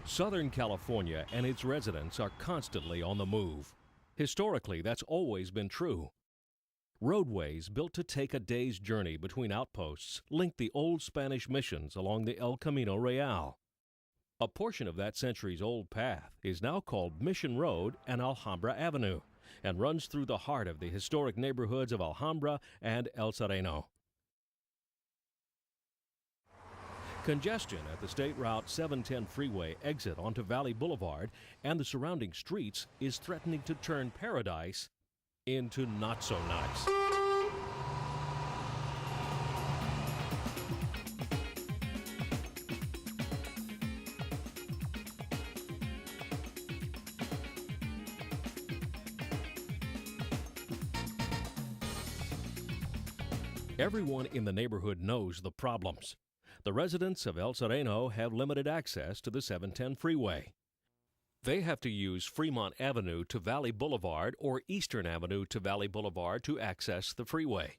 Southern California and its residents are constantly on the move. Historically, that's always been true. Roadways built to take a day's journey between outposts link the old Spanish missions along the El Camino Real. A portion of that centuries-old path is now called Mission Road and Alhambra Avenue and runs through the heart of the historic neighborhoods of Alhambra and El Sereno. Congestion at the State Route 710 freeway exit onto Valley Boulevard and the surrounding streets is threatening to turn paradise into not so nice. Everyone in the neighborhood knows the problems. The residents of El Sereno have limited access to the 710 freeway. They have to use Fremont Avenue to Valley Boulevard or Eastern Avenue to Valley Boulevard to access the freeway.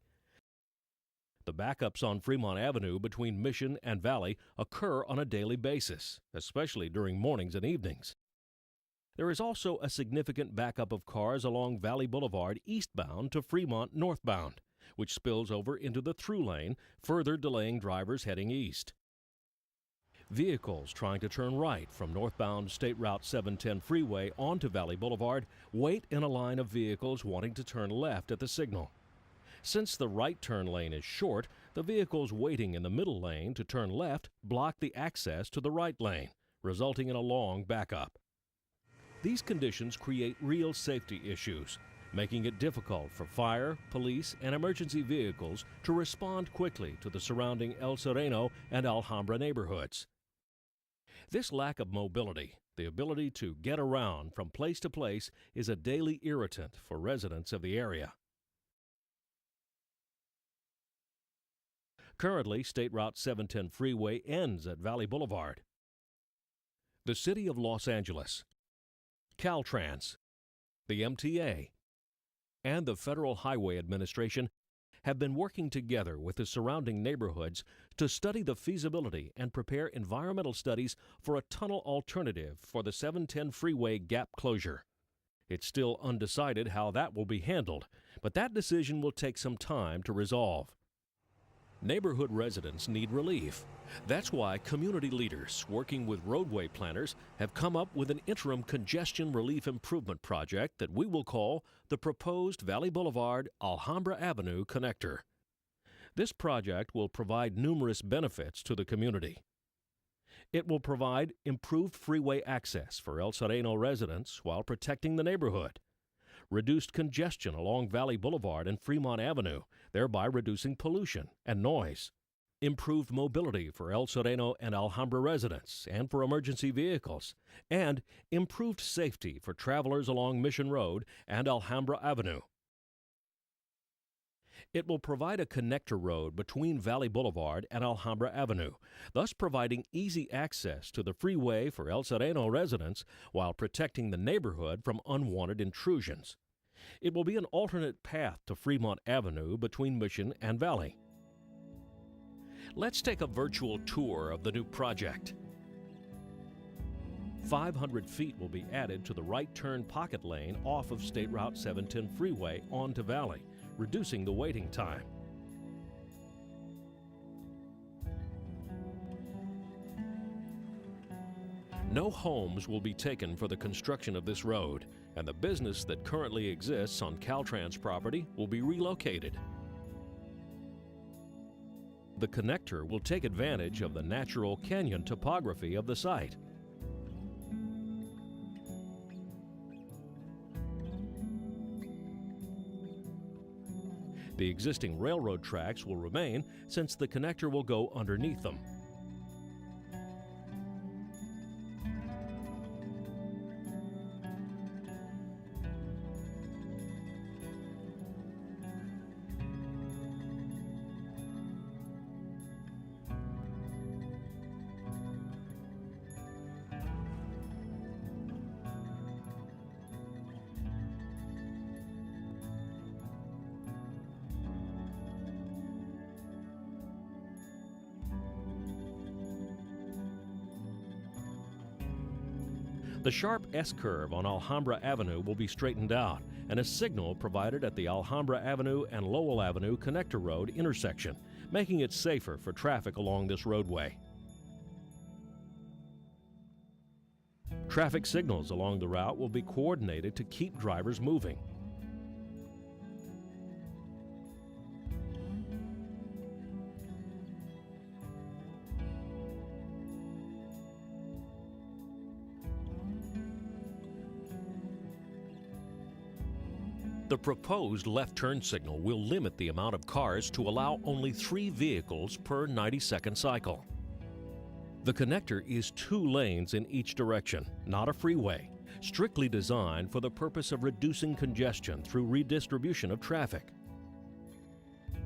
The backups on Fremont Avenue between Mission and Valley occur on a daily basis, especially during mornings and evenings. There is also a significant backup of cars along Valley Boulevard eastbound to Fremont northbound, which spills over into the through lane, further delaying drivers heading east. Vehicles trying to turn right from northbound State Route 710 freeway onto Valley Boulevard wait in a line of vehicles wanting to turn left at the signal. Since the right turn lane is short, the vehicles waiting in the middle lane to turn left block the access to the right lane, resulting in a long backup. These conditions create real safety issues, making it difficult for fire, police, and emergency vehicles to respond quickly to the surrounding El Sereno and Alhambra neighborhoods. This lack of mobility, the ability to get around from place to place, is a daily irritant for residents of the area. Currently, State Route 710 freeway ends at Valley Boulevard. The City of Los Angeles, Caltrans, the MTA, and the Federal Highway Administration have been working together with the surrounding neighborhoods to study the feasibility and prepare environmental studies for a tunnel alternative for the 710 freeway gap closure. It's still undecided how that will be handled, but that decision will take some time to resolve. Neighborhood residents need relief. That's why community leaders working with roadway planners have come up with an interim congestion relief improvement project that we will call the proposed Valley Boulevard Alhambra Avenue Connector. This project will provide numerous benefits to the community. It will provide improved freeway access for El Sereno residents while protecting the neighborhood, reduced congestion along Valley Boulevard and Fremont Avenue, thereby reducing pollution and noise, improved mobility for El Sereno and Alhambra residents and for emergency vehicles, and improved safety for travelers along Mission Road and Alhambra Avenue. It will provide a connector road between Valley Boulevard and Alhambra Avenue, thus providing easy access to the freeway for El Sereno residents while protecting the neighborhood from unwanted intrusions. It will be an alternate path to Fremont Avenue between Mission and Valley. Let's take a virtual tour of the new project. 500 feet will be added to the right turn pocket lane off of State Route 710 freeway onto Valley, reducing the waiting time. No homes will be taken for the construction of this road, and the business that currently exists on Caltrans property will be relocated. The connector will take advantage of the natural canyon topography of the site. The existing railroad tracks will remain since the connector will go underneath them. The sharp S-curve on Alhambra Avenue will be straightened out, and a signal provided at the Alhambra Avenue and Lowell Avenue Connector Road intersection, making it safer for traffic along this roadway. Traffic signals along the route will be coordinated to keep drivers moving. The proposed left turn signal will limit the amount of cars to allow only 3 vehicles per 90-second cycle. The connector is 2 lanes in each direction, not a freeway, strictly designed for the purpose of reducing congestion through redistribution of traffic.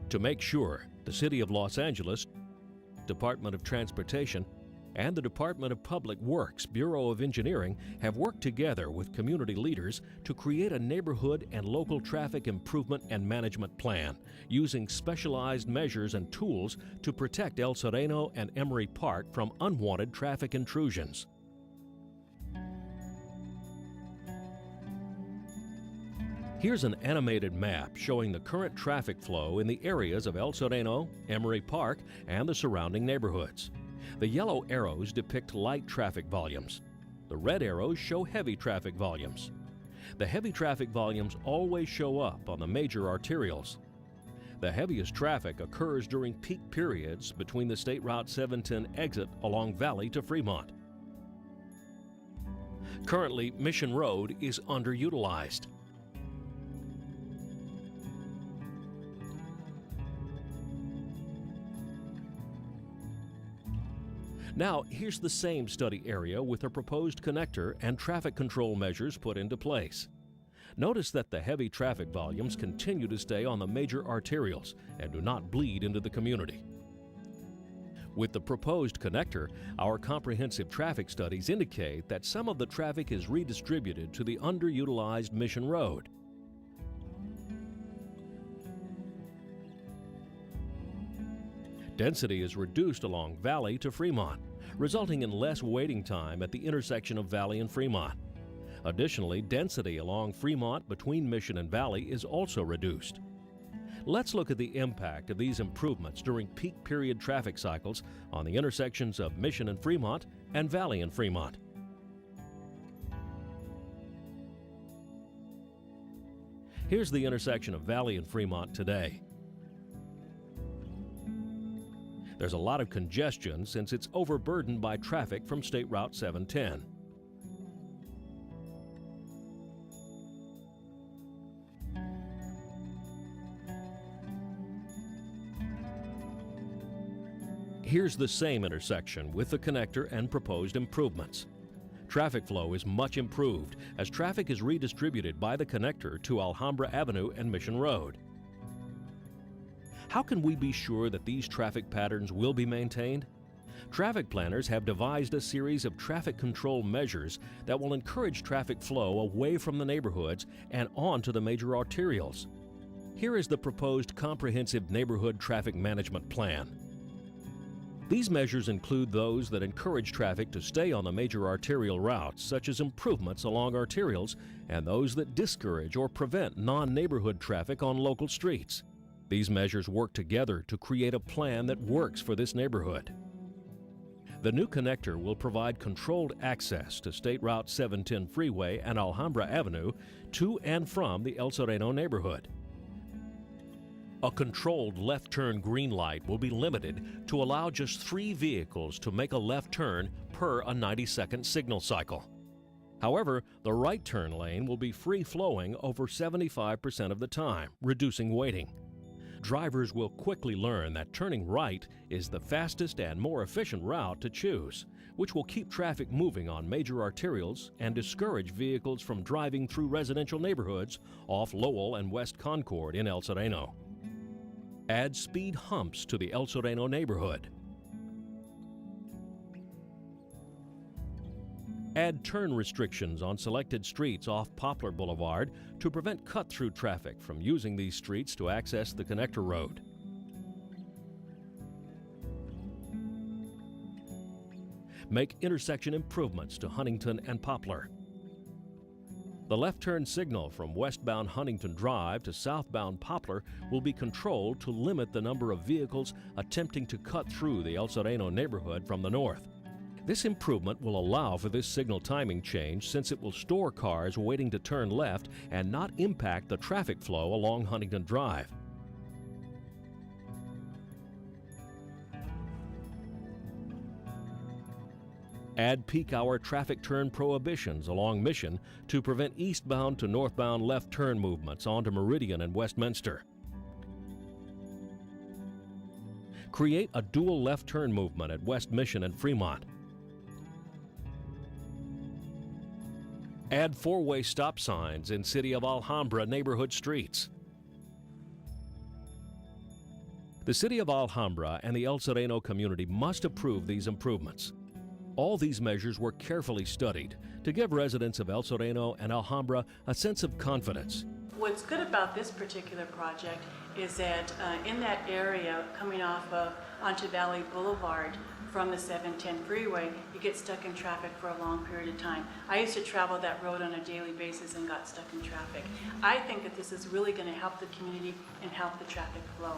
To make sure, the City of Los Angeles, Department of Transportation, and the Department of Public Works Bureau of Engineering have worked together with community leaders to create a neighborhood and local traffic improvement and management plan using specialized measures and tools to protect El Sereno and Emery Park from unwanted traffic intrusions. Here's an animated map showing the current traffic flow in the areas of El Sereno, Emery Park, and the surrounding neighborhoods. The yellow arrows depict light traffic volumes. The red arrows show heavy traffic volumes. The heavy traffic volumes always show up on the major arterials. The heaviest traffic occurs during peak periods between the State Route 710 exit along Valley to Fremont. Currently, Mission Road is underutilized. Now, here's the same study area with a proposed connector and traffic control measures put into place. Notice that the heavy traffic volumes continue to stay on the major arterials and do not bleed into the community. With the proposed connector, our comprehensive traffic studies indicate that some of the traffic is redistributed to the underutilized Mission Road. Density is reduced along Valley to Fremont, resulting in less waiting time at the intersection of Valley and Fremont. Additionally, density along Fremont between Mission and Valley is also reduced. Let's look at the impact of these improvements during peak period traffic cycles on the intersections of Mission and Fremont and Valley and Fremont. Here's the intersection of Valley and Fremont today. There's a lot of congestion since it's overburdened by traffic from State Route 710. Here's the same intersection with the connector and proposed improvements. Traffic flow is much improved as traffic is redistributed by the connector to Alhambra Avenue and Mission Road. How can we be sure that these traffic patterns will be maintained? Traffic planners have devised a series of traffic control measures that will encourage traffic flow away from the neighborhoods and onto the major arterials. Here is the proposed comprehensive neighborhood traffic management plan. These measures include those that encourage traffic to stay on the major arterial routes, such as improvements along arterials, and those that discourage or prevent non-neighborhood traffic on local streets. These measures work together to create a plan that works for this neighborhood. The new connector will provide controlled access to State Route 710 Freeway and Alhambra Avenue to and from the El Sereno neighborhood. A controlled left turn green light will be limited to allow just 3 vehicles to make a left turn per a 90-second signal cycle. However, the right turn lane will be free-flowing over 75% of the time, reducing waiting. Drivers will quickly learn that turning right is the fastest and more efficient route to choose, which will keep traffic moving on major arterials and discourage vehicles from driving through residential neighborhoods off Lowell and West Concord in El Sereno. Add speed humps to the El Sereno neighborhood. Add turn restrictions on selected streets off Poplar Boulevard to prevent cut-through traffic from using these streets to access the connector road. make intersection improvements to Huntington and Poplar. The left turn signal from westbound Huntington Drive to southbound Poplar will be controlled to limit the number of vehicles attempting to cut through the El Sereno neighborhood from the north. This improvement will allow for this signal timing change since it will store cars waiting to turn left and not impact the traffic flow along Huntington Drive. Add peak hour traffic turn prohibitions along Mission to prevent eastbound to northbound left turn movements onto Meridian and Westminster. Create a dual left turn movement at West Mission and Fremont. Add four-way stop signs in City of Alhambra neighborhood streets. The City of Alhambra and the El Sereno community must approve these improvements. All these measures were carefully studied to give residents of El Sereno and Alhambra a sense of confidence. What's good about this particular project is that in that area coming off of onto Valley Boulevard from the 710 freeway, you get stuck in traffic for a long period of time. I used to travel that road on a daily basis and got stuck in traffic. I think that this is really going to help the community and help the traffic flow.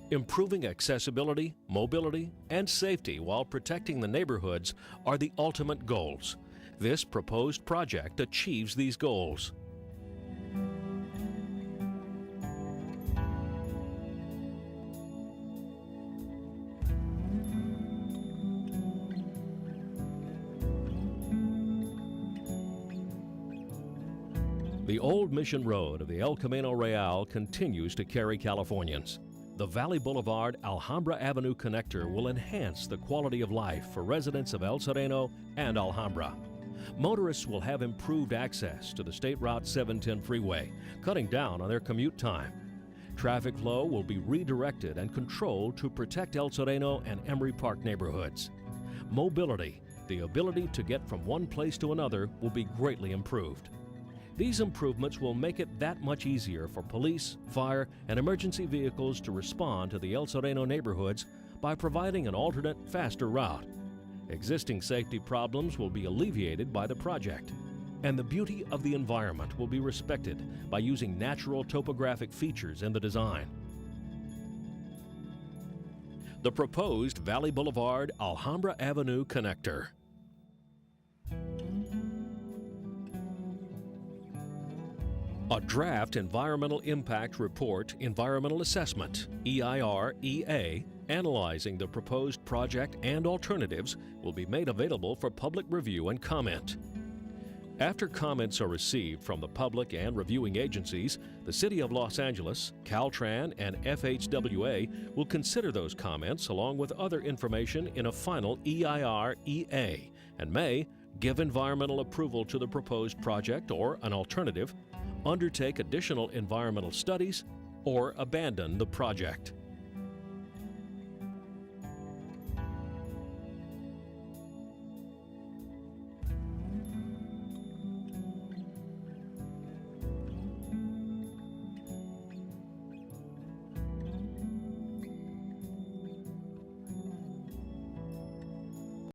Improving accessibility, mobility, and safety while protecting the neighborhoods are the ultimate goals. This proposed project achieves these goals. The old Mission Road of the El Camino Real continues to carry Californians. The Valley Boulevard Alhambra Avenue connector will enhance the quality of life for residents of El Sereno and Alhambra. Motorists will have improved access to the State Route 710 freeway, cutting down on their commute time. Traffic flow will be redirected and controlled to protect El Sereno and Emery Park neighborhoods. Mobility, the ability to get from one place to another, will be greatly improved. These improvements will make it that much easier for police, fire, and emergency vehicles to respond to the El Sereno neighborhoods by providing an alternate, faster route. Existing safety problems will be alleviated by the project, and the beauty of the environment will be respected by using natural topographic features in the design. The proposed Valley Boulevard Alhambra Avenue connector. A draft Environmental Impact Report Environmental Assessment, EIR-EA, analyzing the proposed project and alternatives will be made available for public review and comment. After comments are received from the public and reviewing agencies, the City of Los Angeles, Caltran, and FHWA will consider those comments along with other information in a final EIR-EA and may give environmental approval to the proposed project or an alternative, undertake additional environmental studies, or abandon the project.